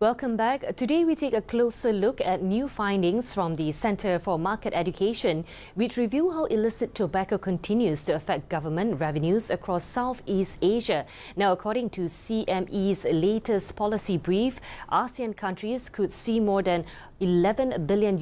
Welcome back. Today we take a closer look at new findings from the Centre for Market Education, which reveal how illicit tobacco continues to affect government revenues across Southeast Asia. Now, according to CME's latest policy brief, ASEAN countries could see more than $11 billion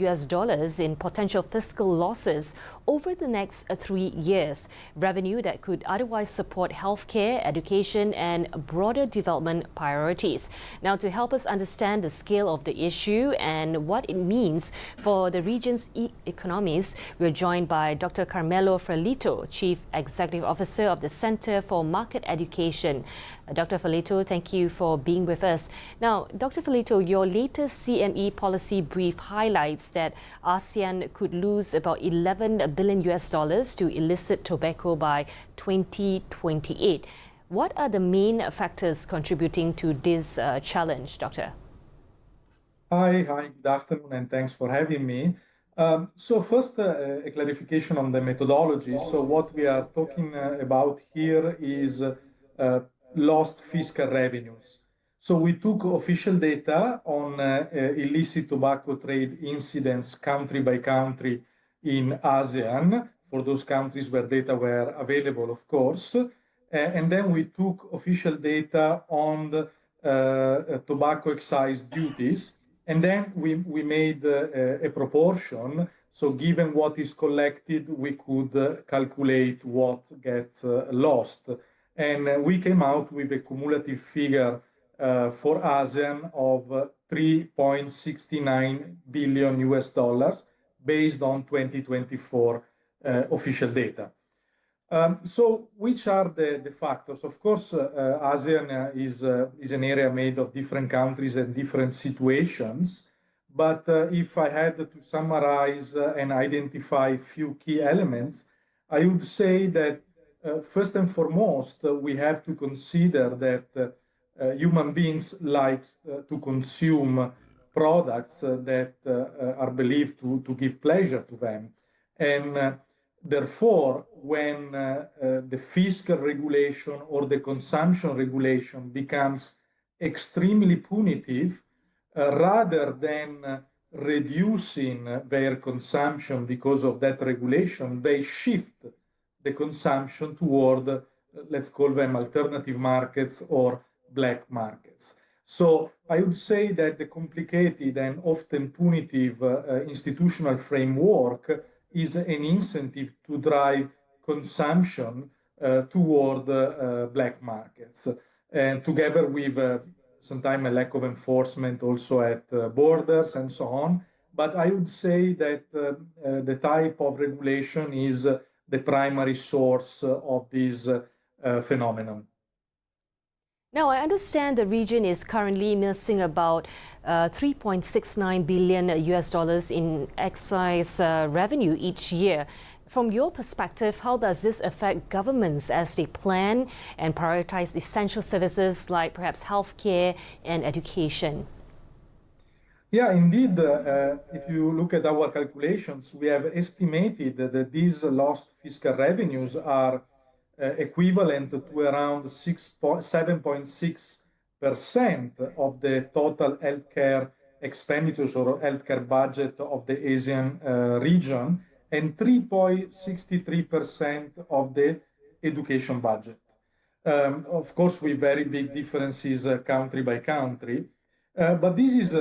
in potential fiscal losses over the next 3 years, revenue that could otherwise support healthcare, education and broader development priorities. Now, to help us understand the scale of the issue and what it means for the region's economies, we're joined by Dr Carmelo Ferlito, Chief Executive Officer of the Centre for Market Education. Dr Ferlito, thank you for being with us. Now, Dr Ferlito, your latest CME policy brief highlights that ASEAN could lose about $11 billion to illicit tobacco by 2028. What are the main factors contributing to this challenge, Doctor? Hi, good afternoon, and thanks for having me. So first, a clarification on the methodology. So what we are talking about here is lost fiscal revenues. So we took official data on illicit tobacco trade incidents country by country in ASEAN, for those countries where data were available, of course. And then we took official data on the tobacco excise duties. And then we made a proportion. So given what is collected, we could calculate what gets lost. And we came out with a cumulative figure for ASEAN of $3.69 billion based on 2024 official data. So which are the factors? Of course, ASEAN is an area made of different countries and different situations. But if I had to summarize and identify a few key elements, I would say that first and foremost, we have to consider that human beings like to consume products that are believed to give pleasure to them. And therefore, when the fiscal regulation or the consumption regulation becomes extremely punitive, rather than reducing their consumption because of that regulation, they shift the consumption toward, let's call them alternative markets or black markets. So I would say that the complicated and often punitive institutional framework is an incentive to drive consumption toward black markets. And together with sometimes a lack of enforcement also at borders and so on. But I would say that the type of regulation is the primary source of this phenomenon. Now, I understand the region is currently missing about $3.69 billion in excise revenue each year. From your perspective, how does this affect governments as they plan and prioritize essential services like perhaps healthcare and education? Yeah, indeed, if you look at our calculations, we have estimated that these lost fiscal revenues are equivalent to around 7.6% of the total healthcare expenditures or healthcare budget of the ASEAN region and 3.63% of the education budget. Of course, with very big differences country by country, but this is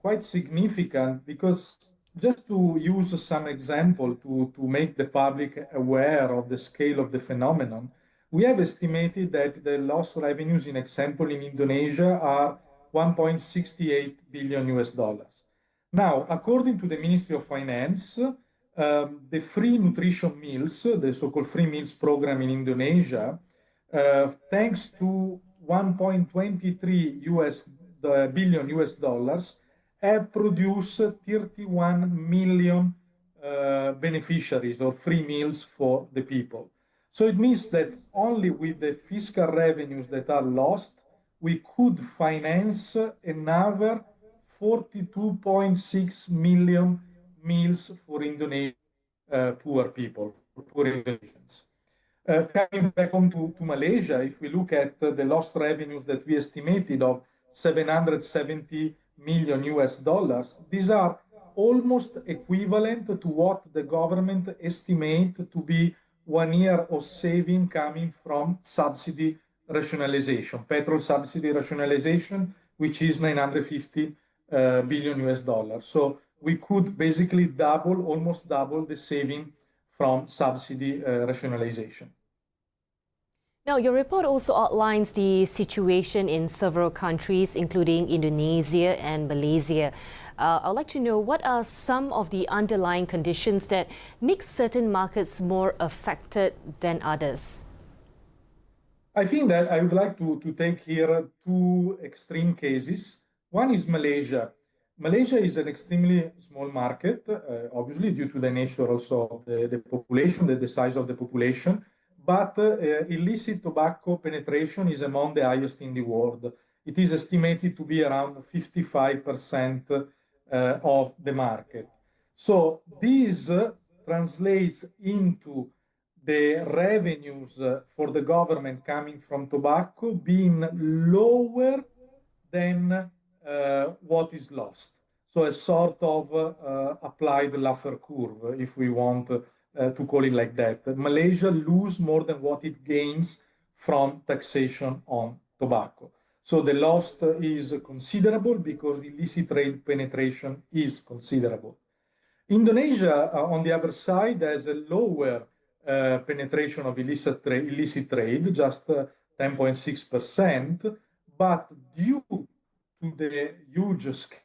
quite significant because just to use some example to make the public aware of the scale of the phenomenon, we have estimated that the lost revenues, in example, in Indonesia are $1.68 billion. Now, according to the Ministry of Finance, the free nutrition meals, the so-called free meals program in Indonesia, thanks to $1.23 billion, have produced 31 million beneficiaries or free meals for the people. So it means that only with the fiscal revenues that are lost, we could finance another 42.6 million meals for Indonesian poor people, poor Indonesians. Coming back on to Malaysia, if we look at the lost revenues that we estimated of 770 million US dollars. These are almost equivalent to what the government estimate to be 1 year of saving coming from subsidy rationalization, petrol subsidy rationalization, which is 950 billion US dollars. So we could basically double, almost double the saving from subsidy rationalization. Now, your report also outlines the situation in several countries, including Indonesia and Malaysia. I'd like to know, what are some of the underlying conditions that make certain markets more affected than others? I think that I would like to take here two extreme cases. One is Malaysia. Malaysia is an extremely small market, obviously due to the nature also of the population, the size of the population, but illicit tobacco penetration is among the highest in the world. It is estimated to be around 55% of the market. So this translates into the revenues for the government coming from tobacco being lower than what is lost. So a sort of applied Laffer curve, if we want to call it like that. Malaysia loses more than what it gains from taxation on tobacco. So the loss is considerable because the illicit trade penetration is considerable. Indonesia, on the other side, has a lower penetration of illicit trade, just 10.6%, but due to the huge scale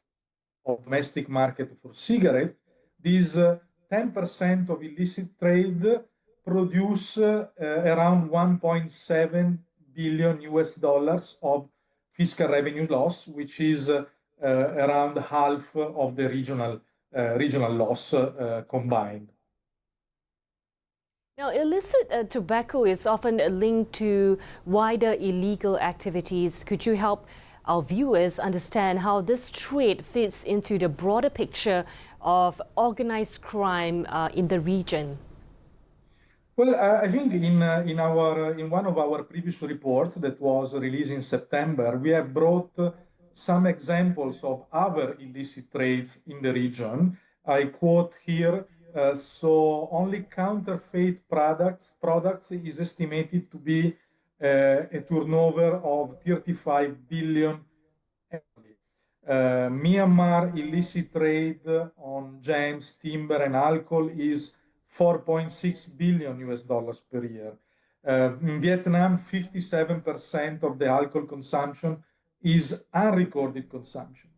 of domestic market for cigarette, this 10% of illicit trade produce around 1.7 billion US dollars of fiscal revenue loss, which is around half of the regional loss combined. Now, illicit tobacco is often linked to wider illegal activities. Could you help our viewers understand how this trade fits into the broader picture of organized crime in the region? Well, I think in one of our previous reports that was released in September, we have brought some examples of other illicit trades in the region. I quote here, so only counterfeit products is estimated to be a turnover of 35 billion annually. Myanmar illicit trade on gems, timber, and alcohol is 4.6 billion US dollars per year. In Vietnam, 57% of the alcohol consumption is unrecorded consumption.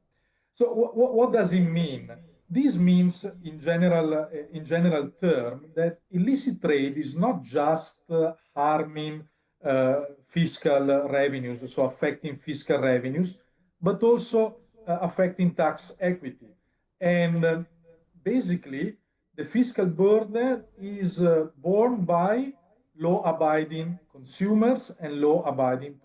So what does it mean? This means, in general term, that illicit trade is not just harming fiscal revenues, so affecting fiscal revenues, but also affecting tax equity. And basically, the fiscal burden is borne by law-abiding consumers and law-abiding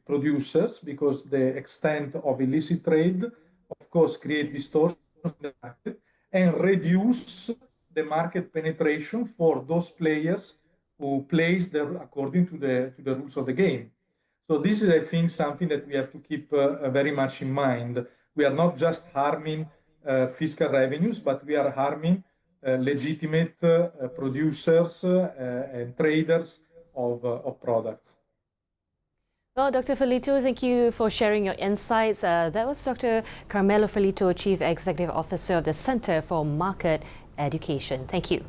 producers, because the extent of illicit trade, of course, create distortion in the market and reduce the market penetration for those players who plays according to the rules of the game. So this is, I think, something that we have to keep very much in mind. We are not just harming fiscal revenues, but we are harming legitimate producers and traders of products. Well, Dr. Ferlito, thank you for sharing your insights. That was Dr. Carmelo Ferlito, Chief Executive Officer of the Center for Market Education. Thank you.